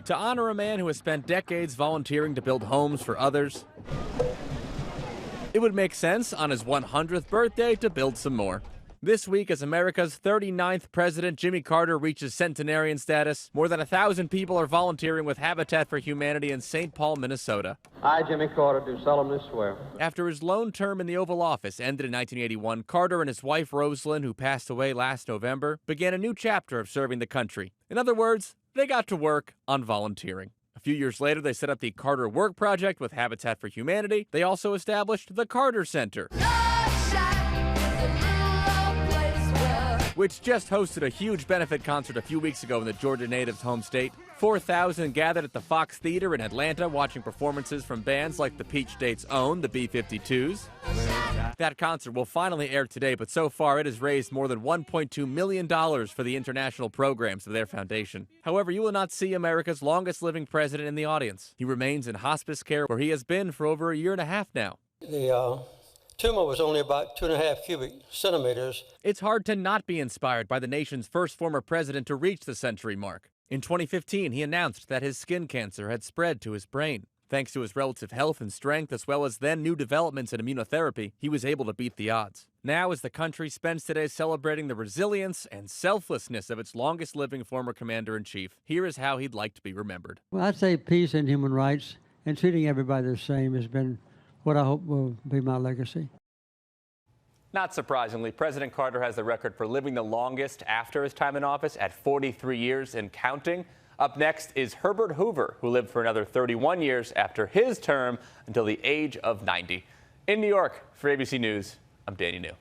To honor a man who has spent decades volunteering to build homes for others, it would make sense on his 100th birthday to build some more. This week, as America's 39th president, Jimmy Carter, reaches centenarian status, more than 1,000 people are volunteering with Habitat for Humanity in St. Paul, Minnesota. I, Jimmy Carter, do solemnly swear. After his lone term in the Oval Office ended in 1981, Carter and his wife, Rosalind, who passed away last November, began a new chapter of serving the country. In other words, they got to work on volunteering. A few years later, they set up the Carter Work Project with Habitat for Humanity. They also established the Carter Center, which just hosted a huge benefit concert a few weeks ago in the Georgia native's home state. 4,000 gathered at the Fox Theater in Atlanta watching performances from bands like the Peach State's own, the B-52s. That concert will finally air today, but so far it has raised more than $1.2 million for the international programs of their foundation. However, you will not see America's longest-living president in the audience. He remains in hospice care, where he has been for over a year and a half now. The tumor was only about 2.5 cubic centimeters. It's hard to not be inspired by the nation's first former president to reach the century mark. In 2015, he announced that his skin cancer had spread to his brain. Thanks to his relative health and strength, as well as then new developments in immunotherapy, he was able to beat the odds. Now, as the country spends today celebrating the resilience and selflessness of its longest-living former commander-in-chief, here is how he'd like to be remembered. Well, I'd say peace and human rights and treating everybody the same has been what I hope will be my legacy. Not surprisingly, President Carter has the record for living the longest after his time in office at 43 years and counting. Up next is Herbert Hoover, who lived for another 31 years after his term until the age of 90. In New York, for ABC News, I'm Danny New.